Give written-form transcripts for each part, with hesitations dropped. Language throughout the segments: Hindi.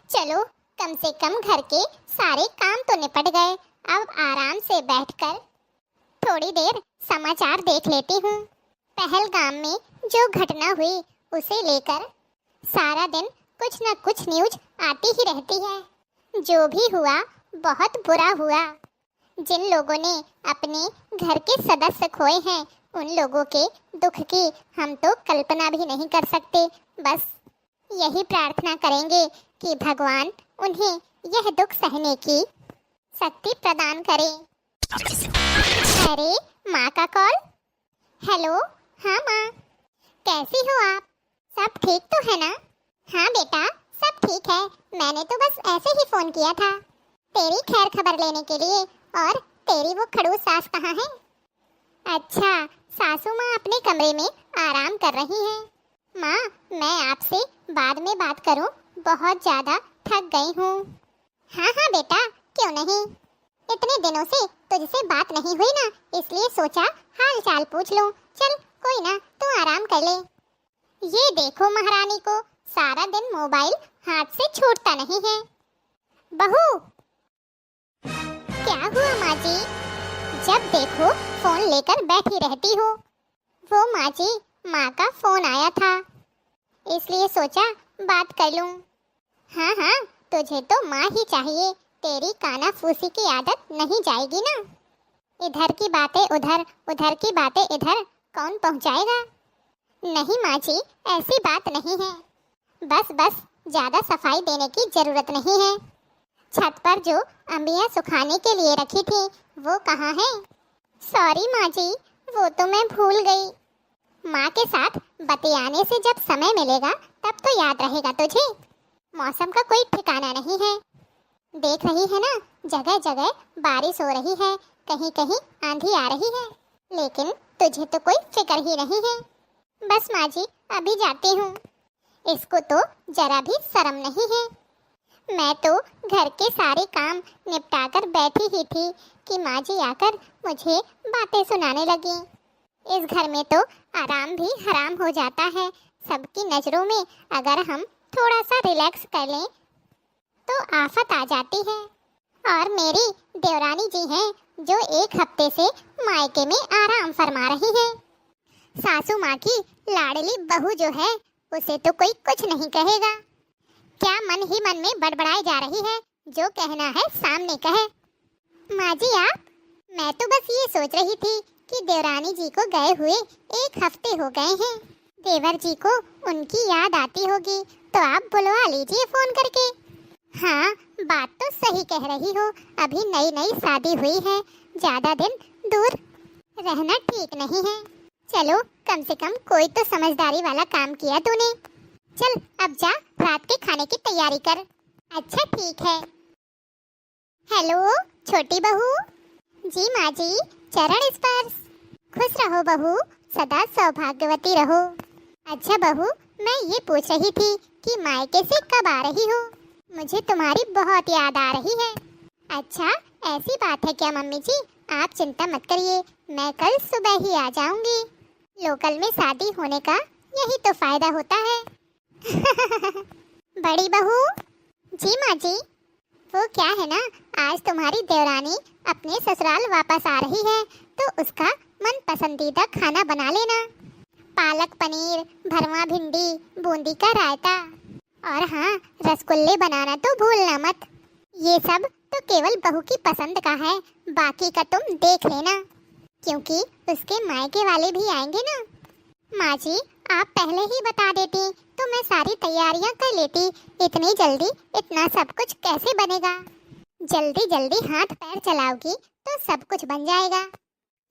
चलो, कम से कम घर के सारे काम तो निपट गए। अब आराम से बैठकर थोड़ी देर समाचार देख लेती हूँ। पहलगाम में जो घटना हुई उसे लेकर सारा दिन कुछ न कुछ न्यूज आती ही रहती है। जो भी हुआ बहुत बुरा हुआ। जिन लोगों ने अपने घर के सदस्य खोए हैं उन लोगों के दुख की हम तो कल्पना भी नहीं कर सकते। बस यही प्रार्थना करेंगे कि भगवान उन्हें यह दुख सहने की शक्ति प्रदान करे। अरे माँ का कॉल। हेलो, हाँ माँ, कैसी हो आप? सब ठीक तो है ना? हाँ बेटा, सब ठीक है। मैंने तो बस ऐसे ही फोन किया था तेरी खैर खबर लेने के लिए। और तेरी वो खड़ूस सास कहाँ है? अच्छा, सासू माँ अपने कमरे में आराम कर रही हैं। माँ, मैं आपसे बाद में बात करूं? बहुत ज्यादा थक गई हूँ। हाँ हाँ बेटा, क्यों नहीं। इतने दिनों से तुझसे बात नहीं हुई ना, इसलिए सोचा हाल चाल पूछ लूं। चल कोई ना, तू आराम कर ले। ये देखो महारानी को सारा दिन मोबाइल हाथ से छूटता नहीं है। बहू, क्या हुआ माँ जी? जब देखो फोन लेकर बैठी रहती हो। वो माँ जी, माँ का फोन आया था इसलिए सोचा बात कर लूं। हाँ हाँ, तुझे तो माँ ही चाहिए। तेरी कानाफूसी की आदत नहीं जाएगी ना। इधर की बातें उधर, उधर की बातें इधर, कौन पहुँचाएगा? नहीं माँ जी, ऐसी बात नहीं है। बस बस, ज्यादा सफाई देने की जरूरत नहीं है। छत पर जो अंबियां सुखाने के लिए रखी थी वो कहाँ है? सॉरी माँ जी, वो तो मैं भूल गई। माँ के साथ बतियाने से जब समय मिलेगा तब तो याद रहेगा तुझे। मौसम का कोई ठिकाना नहीं है। देख रही है ना, जगह जगह बारिश हो रही है, कहीं कहीं आंधी आ रही है, लेकिन तुझे तो कोई फिक्र ही नहीं है। बस माँ जी, अभी जाती हूँ। इसको तो जरा भी शर्म नहीं है। मैं तो घर के सारे काम निपटाकर बैठी ही थी कि माँ जी आकर मुझे बातें सुनाने लगी। इस घर में तो आराम भी हराम हो जाता है। सबकी नज़रों में अगर हम थोड़ा सा रिलैक्स कर लें तो आफत आ जाती है। और मेरी देवरानी जी हैं जो एक हफ्ते से मायके में आराम फरमा रही हैं। सासू माँ की लाडली बहू जो है उसे तो कोई कुछ नहीं कहेगा। क्या मन ही मन में बड़बड़ाई जा रही है, जो कहना है सामने कहे। माँ जी आप, मैं तो बस ये सोच रही थी कि देवरानी जी को गए हुए एक हफ्ते हो गए हैं। देवर जी को उनकी याद आती होगी तो आप बुलवा लीजिए फोन करके। हाँ, बात तो सही कह रही हो। अभी नई नई शादी हुई है, ज्यादा दिन दूर रहना ठीक नहीं है। चलो, कम से कम कोई तो समझदारी वाला काम किया तूने। चल अब जा, रात के खाने की तैयारी कर। अच्छा ठीक है। हेलो छोटी बहू। जी माँ जी, चरण स्पर्श। खुश रहो बहू, सदा सौभाग्यवती रहो। अच्छा बहू, मैं ये पूछ रही थी कि मायके से कब आ रही हो? मुझे तुम्हारी बहुत याद आ रही है। अच्छा, ऐसी बात है क्या मम्मी जी? आप चिंता मत करिए, मैं कल सुबह ही आ जाऊंगी। लोकल में शादी होने का यही तो फायदा होता है। बड़ी बहू। जी माँ जी। वो क्या है ना, आज तुम्हारी देवरानी अपने ससुराल वापस आ रही है तो उसका मन पसंदीदा खाना बना लेना। पालक पनीर, भरवा भिंडी, बूंदी का रायता और हाँ, रसगुल्ले बनाना तो भूलना मत। ये सब तो केवल बहू की पसंद का है, बाकी का तुम देख लेना, क्योंकि उसके मायके वाले भी आएंगे ना। माँ जी, आप पहले ही बता देती तो मैं सारी तैयारियां कर लेती। इतनी जल्दी इतना सब कुछ कैसे बनेगा? जल्दी जल्दी हाथ पैर चलाओगी तो सब कुछ बन जाएगा।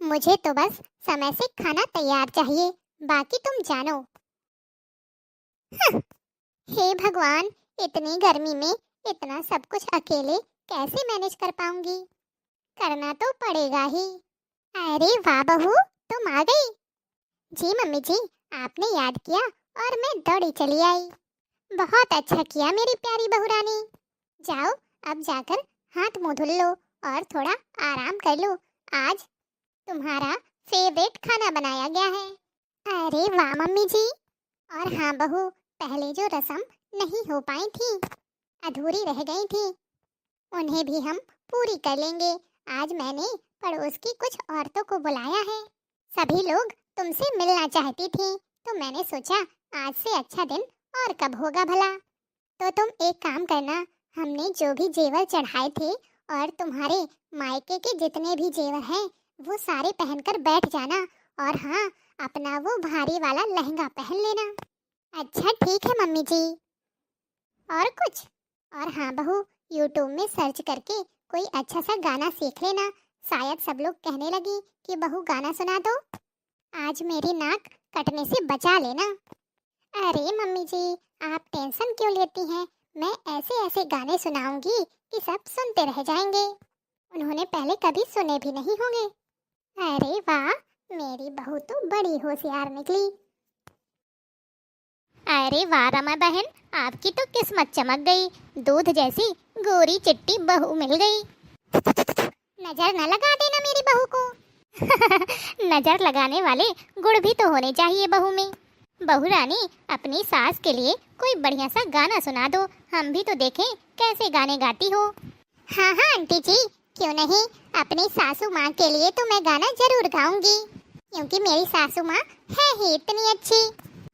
मुझे तो बस समय से खाना तैयार चाहिए, बाकी तुम जानो। हे भगवान, इतनी गर्मी में इतना सब कुछ अकेले कैसे मैनेज कर पाऊंगी? करना तो पड़ेगा ही। अरे वाह बहू, तुम आ गई। जी मम्मी जी, आपने याद किया और मैं दौड़ी चली आई। बहुत अच्छा किया मेरी प्यारी बहू रानी। जाओ, अब जाकर हाथ मुंह धुल लो और थोड़ा आराम कर लो। आज तुम्हारा फेवरेट खाना बनाया गया है। अरे वाह मम्मी जी। और हाँ बहू, पहले जो रस्म नहीं हो पाई थी, अधूरी रह गई थी, उन्हें भी हम पूरी कर लेंगे। आज मैंने पड़ोस की कुछ औरतों को बुलाया है। सभी लोग तुमसे मिलना चाहती थी, तो मैंने सोचा आज से अच्छा दिन और कब होगा भला। तो तुम एक काम करना, हमने जो भी जेवर चढ़ाए थे और तुम्हारे मायके के जितने भी जेवर हैं वो सारे पहनकर बैठ जाना। और हाँ, अपना वो भारी वाला लहंगा पहन लेना। अच्छा ठीक है मम्मी जी। और कुछ? और हाँ बहू, यूट्यूब में सर्च करके कोई अच्छा सा गाना सीख लेना। शायद सब लोग कहने लगी कि बहू गाना सुना दो। आज मेरी नाक कटने से बचा लेना। अरे मम्मी जी, आप टेंशन क्यों लेती हैं? मैं ऐसे ऐसे गाने सुनाऊंगी कि सब सुनते रह जाएंगे। उन्होंने पहले कभी सुने भी नहीं होंगे। अरे वाह, मेरी बहू तो बड़ी होशियार निकली। अरे वाह रमा बहन, आपकी तो किस्मत चमक गई। दूध जैसी गोरी चिट्टी बहू मिल गई। नजर न लगा देना मेरी बहू को। नजर लगाने वाले गुण भी तो होने चाहिए बहू में। बहू रानी, अपनी सास के लिए कोई बढ़िया सा गाना सुना दो, हम भी तो देखें कैसे गाने गाती हो। हाँ हाँ आंटी जी, क्यों नहीं। अपनी सासू माँ के लिए तो मैं गाना जरूर गाऊंगी, क्योंकि मेरी सासू माँ है ही इतनी अच्छी।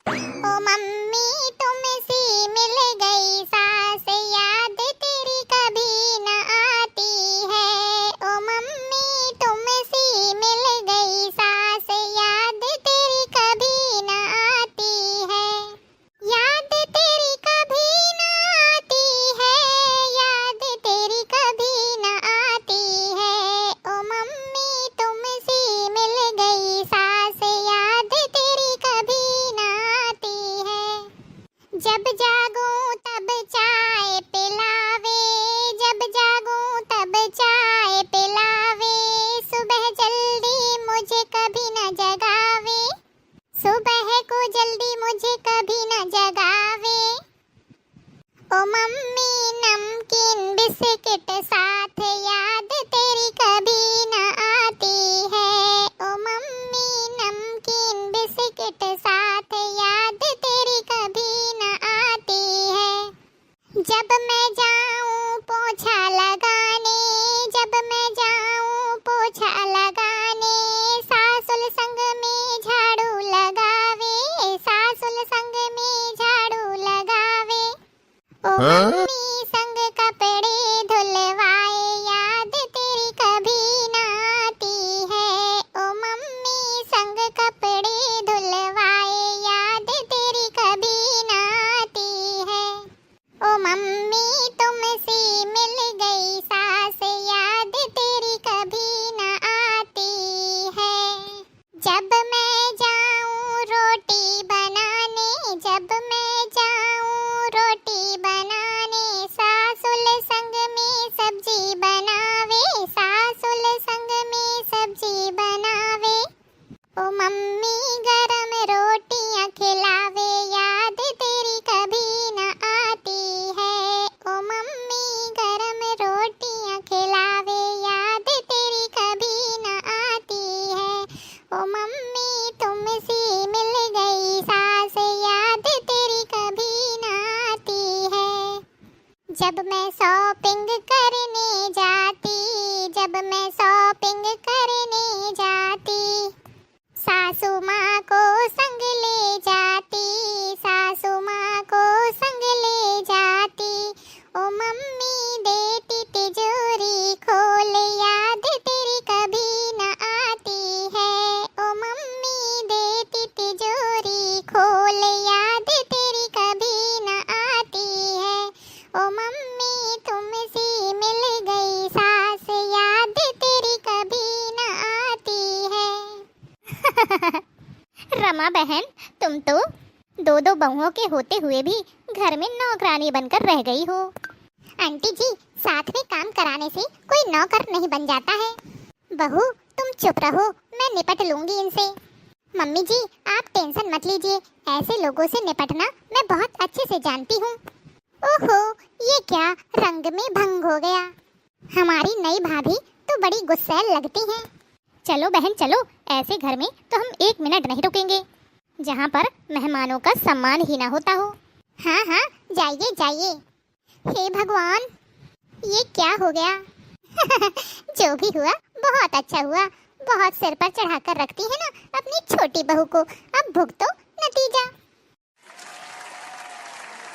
ओ मम्मी तुमसे मिल गई सास, याद तेरी कभी न आती है। ओ मम्मी तुमसे मिल गई सास, याद तेरी कभी न आती है। याद तेरी कभी न आती है, याद तेरी कभी न आती है। ओ मम्मी तुमसे मिल गई सास, याद तेरी कभी न आती है। जब जागूं तब चाय पिलावे, जब जागूं तब चाय पिलावे। सुबह जल्दी मुझे कभी न जगावे, सुबह को जल्दी मुझे कभी न जगावे। ओ मम्मी नमकीन बिस्किट साथ, याद तेरी कभी न आती है। ओ मम्मी नमकीन बिस्किट साथ, याद तेरी कभी न आती है। जब मैं जाऊं पोछा लगाने, जब मैं जाऊं पोछा लगाने। सासुल संग में झाड़ू लगावे, सासुल संग में झाड़ू लगावे। ओ मम्मी संग कपड़े धुलवाए, याद तेरी कभी न आती है। ओ मम्मी संग कपड़े धुलवाए, याद तेरी कभी न आती है। ओ मम्मी तुमसे मिल गई सास, याद तेरी कभी न आती है। जब मैं जाऊं रोटी बनाने, जब मैं जाऊं रोटी बनाने। सासुल संग में सब्जी बनावे, सासुल संग में सब्जी बनावे। ओ मम्मी गरम रोटियां खिलावे, याद तेरी कभी न आती है। ओ मम्मी गरम रोटियां खिलावे, याद तेरी कभी न आती है। ओ मम्मी तुमसे मिल गई सास, याद तेरी कभी न आती है। जब मैं शॉपिंग करने जाती, जब मैं शॉपिंग करने जाती। सासू माँ को संग ले जाती, सासू माँ को संग ले जाती। ओ मम्मी देती तिजोरी खोल, याद तेरी कभी न आती है। ओ मम्मी देती तिजोरी खोल, याद तेरी कभी न आती है। ओ मम्मी तुमसे मिल गई सास, याद तेरी कभी न आती है। रमा बहन, तुम तो दो दो बहुओं के होते हुए भी घर में नौकरानी बनकर रह गई हो। आंटी जी, साथ में काम कराने से कोई नौकर नहीं बन जाता है। बहू तुम चुप रहो, मैं निपट लूंगी इनसे। मम्मी जी आप टेंशन मत लीजिए, ऐसे लोगों से निपटना मैं बहुत अच्छे से जानती हूँ। ओहो, ये क्या रंग में भंग हो गया। हमारी नई भाभी तो बड़ी गुस्सैल लगती हैं। चलो बहन चलो, ऐसे घर में तो हम एक मिनट नहीं रुकेंगे जहाँ पर मेहमानों का सम्मान ही ना होता हो। हाँ हाँ, जाइए जाइए। हे भगवान, ये क्या हो गया? जो भी हुआ बहुत अच्छा हुआ। बहुत सिर पर चढ़ाकर रखती है ना अपनी छोटी बहू को, अब भुगतो नतीजा।